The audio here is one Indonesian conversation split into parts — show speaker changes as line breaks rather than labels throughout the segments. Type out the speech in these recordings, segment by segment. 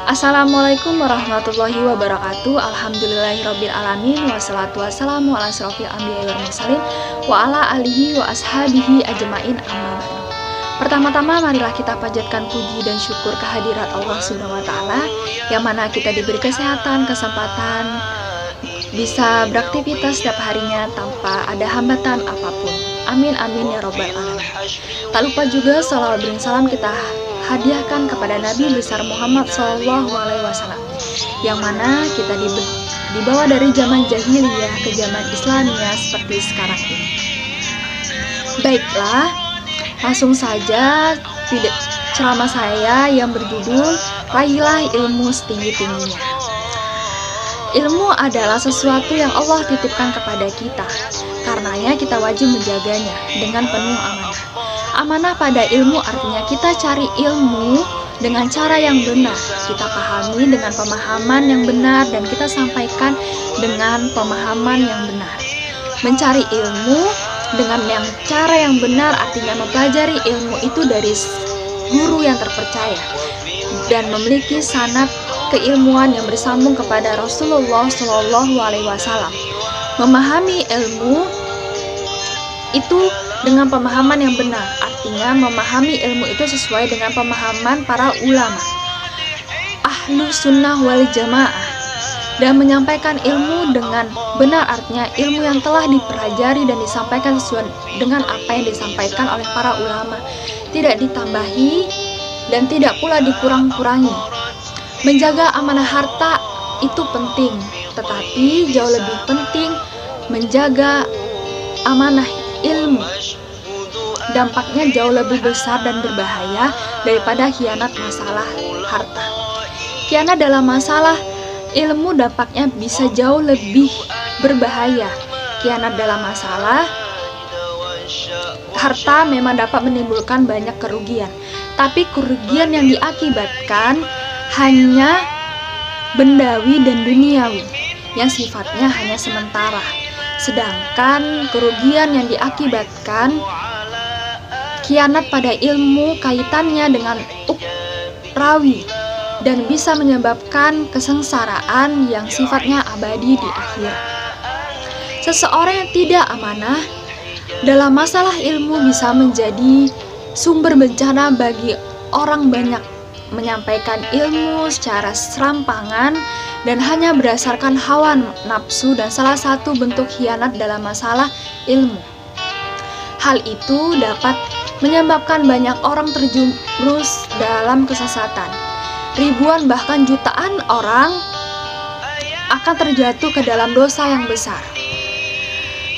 Assalamualaikum warahmatullahi wabarakatuh. Alhamdulillahirabbil alamin wassalatu wassalamu ala asrofil anbiya'i wal mursalin wa ala alihi wa ashabihi ajmain amma ba'du. Pertama-tama marilah kita panjatkan puji dan syukur kehadirat Allah Subhanahu wa taala yang mana kita diberi kesehatan, kesempatan bisa beraktivitas setiap harinya tanpa ada hambatan apapun. Amin amin ya robbal alamin. Tak lupa juga salawat dan salam kita hadiahkan kepada Nabi besar Muhammad SAW, yang mana kita dibawa dari zaman jahiliyah ke zaman Islamiyah seperti sekarang ini. Baiklah, langsung saja ceramah saya yang berjudul Raihlah Ilmu Setinggi-tingginya. Ilmu adalah sesuatu yang Allah titipkan kepada kita, karenanya kita wajib menjaganya dengan penuh amanah. Amanah pada ilmu artinya kita cari ilmu dengan cara yang benar, kita pahami dengan pemahaman yang benar, dan kita sampaikan dengan pemahaman yang benar. Mencari ilmu dengan cara yang benar artinya mempelajari ilmu itu dari guru yang terpercaya dan memiliki sanad keilmuan yang bersambung kepada Rasulullah SAW. Memahami ilmu itu dengan pemahaman yang benar, artinya memahami ilmu itu sesuai dengan pemahaman para ulama ahlu sunnah wal jamaah, dan menyampaikan ilmu dengan benar artinya ilmu yang telah dipelajari dan disampaikan sesuai dengan apa yang disampaikan oleh para ulama, tidak ditambahi dan tidak pula dikurang-kurangi. Menjaga amanah harta itu penting, tetapi jauh lebih penting menjaga amanah ilmu. Dampaknya jauh lebih besar dan berbahaya daripada khianat masalah harta. Khianat dalam masalah ilmu dampaknya bisa jauh lebih berbahaya. Khianat dalam masalah harta memang dapat menimbulkan banyak kerugian, tapi kerugian yang diakibatkan hanya bendawi dan duniawi yang sifatnya hanya sementara. Sedangkan kerugian yang diakibatkan khianat pada ilmu kaitannya dengan ukhrawi dan bisa menyebabkan kesengsaraan yang sifatnya abadi di akhirat. Seseorang yang tidak amanah dalam masalah ilmu bisa menjadi sumber bencana bagi orang banyak, menyampaikan ilmu secara serampangan dan hanya berdasarkan hawa nafsu, dan salah satu bentuk khianat dalam masalah ilmu. Hal itu dapat menyebabkan banyak orang terjerumus dalam kesesatan. Ribuan bahkan jutaan orang akan terjatuh ke dalam dosa yang besar.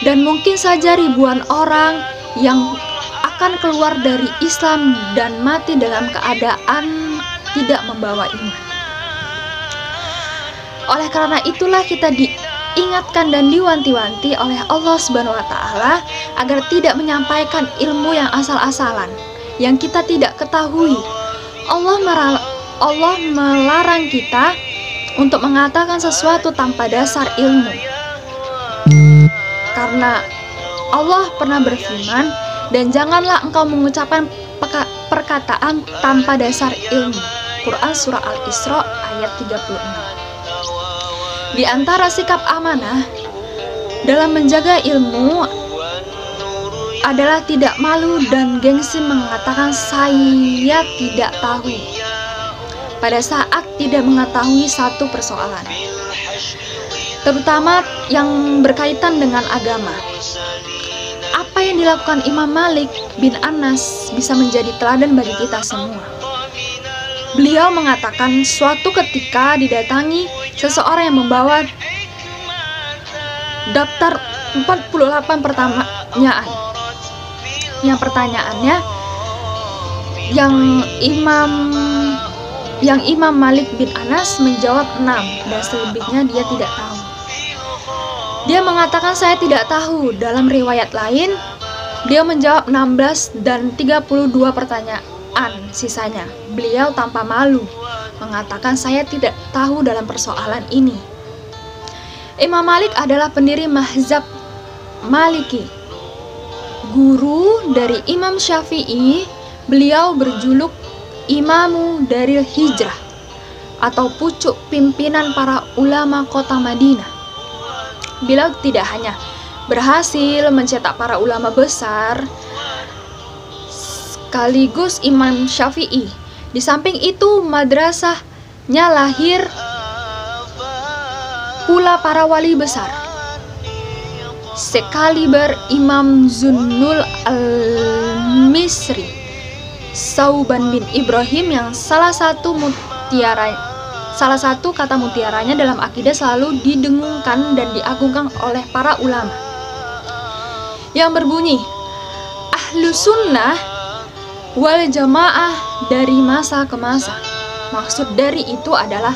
Dan mungkin saja ribuan orang yang akan keluar dari Islam dan mati dalam keadaan tidak membawa iman. Oleh karena itulah kita diingatkan dan diwanti-wanti oleh Allah Subhanahu wa taala agar tidak menyampaikan ilmu yang asal-asalan yang kita tidak ketahui. Allah melarang kita untuk mengatakan sesuatu tanpa dasar ilmu. Karena Allah pernah berfirman, dan janganlah engkau mengucapkan perkataan tanpa dasar ilmu. Quran Surah Al-Isra ayat 36. Di antara sikap amanah dalam menjaga ilmu adalah tidak malu dan gengsi mengatakan saya tidak tahu pada saat tidak mengetahui satu persoalan, terutama yang berkaitan dengan agama. Apa yang dilakukan Imam Malik bin Anas bisa menjadi teladan bagi kita semua. Beliau mengatakan suatu ketika didatangi seseorang yang membawa daftar 48 pertanyaan. Yang pertanyaannya yang Imam Malik bin Anas menjawab 6 dan selebihnya dia tidak tahu. Dia mengatakan saya tidak tahu. Dalam riwayat lain dia menjawab 16 dan 32 pertanyaan sisanya. Beliau tanpa malu mengatakan saya tidak tahu dalam persoalan ini. Imam Malik adalah pendiri mazhab Maliki, guru dari Imam Syafi'i. Beliau berjuluk Imamu Daril Hijrah atau pucuk pimpinan para ulama kota Madinah. Beliau tidak hanya berhasil mencetak para ulama besar sekaligus Imam Syafi'i. Di samping itu madrasahnya lahir pula para wali besar sekaliber Imam Zunnul al-Misri, Sauban bin Ibrahim, yang salah satu kata mutiaranya dalam akidah selalu didengungkan dan diagungkan oleh para ulama, yang berbunyi Ahlu Sunnah wal Jamaah dari masa ke masa. Maksud dari itu adalah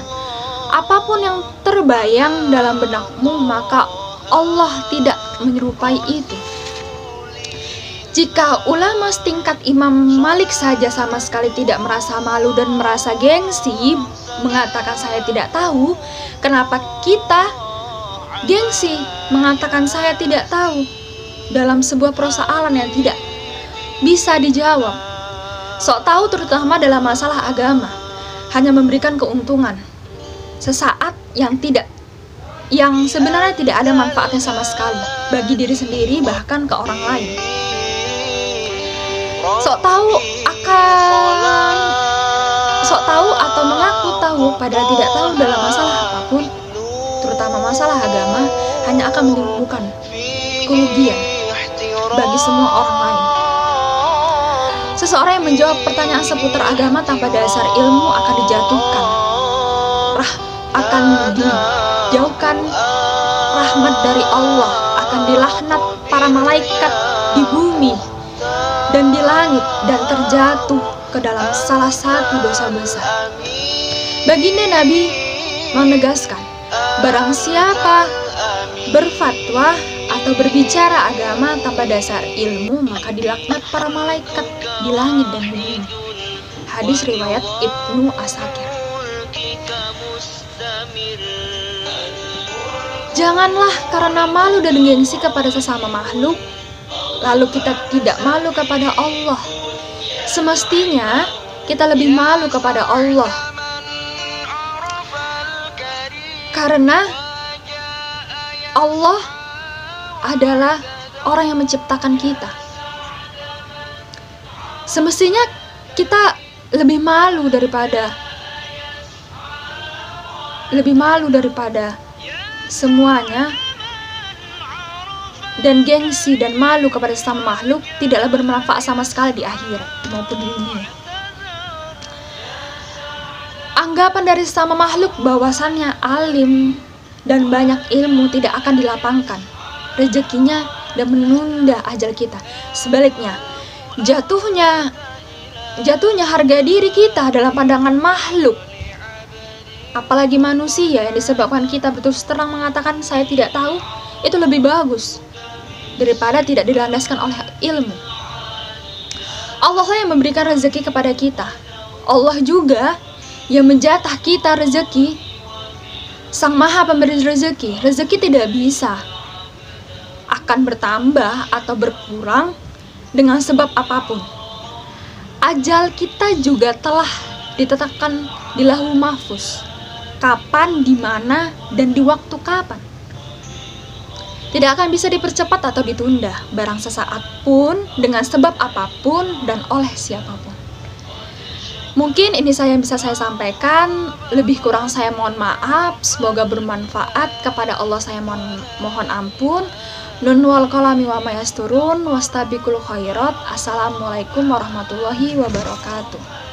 apapun yang terbayang dalam benakmu, maka Allah tidak menyerupai itu. Jika ulama setingkat Imam Malik saja sama sekali tidak merasa malu dan merasa gengsi mengatakan saya tidak tahu, kenapa kita gengsi mengatakan saya tidak tahu dalam sebuah persoalan yang tidak bisa dijawab? Sok tahu terutama dalam masalah agama hanya memberikan keuntungan sesaat yang sebenarnya tidak ada manfaatnya sama sekali bagi diri sendiri bahkan ke orang lain. Sok tahu atau mengaku tahu padahal tidak tahu dalam masalah apapun, terutama masalah agama, hanya akan menimbulkan kerugian bagi semua orang lain. Seseorang yang menjawab pertanyaan seputar agama tanpa dasar ilmu akan dijatuhkan, akan dijauhkan rahmat dari Allah, akan dilaknat para malaikat di bumi dan di langit, dan terjatuh ke dalam salah satu dosa besar. Baginda Nabi menegaskan, barang siapa berfatwa atau berbicara agama tanpa dasar ilmu, maka dilaknat para malaikat di langit dan di bumi. Hadis riwayat Ibnu Asakir. Janganlah karena malu dan gengsi kepada sesama makhluk, lalu kita tidak malu kepada Allah. Semestinya kita lebih malu kepada Allah, karena Allah adalah orang yang menciptakan kita. Semestinya kita lebih malu daripada semuanya, dan gengsi dan malu kepada sesama makhluk tidaklah bermanfaat sama sekali di akhirat maupun di dunia. Anggapan dari sesama makhluk bahwasannya alim dan banyak ilmu tidak akan dilapangkan rezekinya dan menunda ajal kita. Sebaliknya, jatuhnya harga diri kita dalam pandangan makhluk, apalagi manusia, yang disebabkan kita berterus terang mengatakan saya tidak tahu, itu lebih bagus daripada tidak dilandaskan oleh ilmu. Allah lah yang memberikan rezeki kepada kita. Allah juga yang menjatah kita rezeki. Sang Maha Pemberi rezeki. Rezeki tidak bisa akan bertambah atau berkurang dengan sebab apapun. Ajal kita juga telah ditetapkan di Lauhul Mahfuz. Kapan, di mana, dan di waktu kapan. Tidak akan bisa dipercepat atau ditunda barang sesaat pun, dengan sebab apapun, dan oleh siapapun. Mungkin ini yang bisa saya sampaikan. Lebih kurang saya mohon maaf. Semoga bermanfaat. Kepada Allah saya mohon ampun. Nun wal qalami wa ma yasturun. Wastabiqul khairat. Assalamualaikum warahmatullahi wabarakatuh.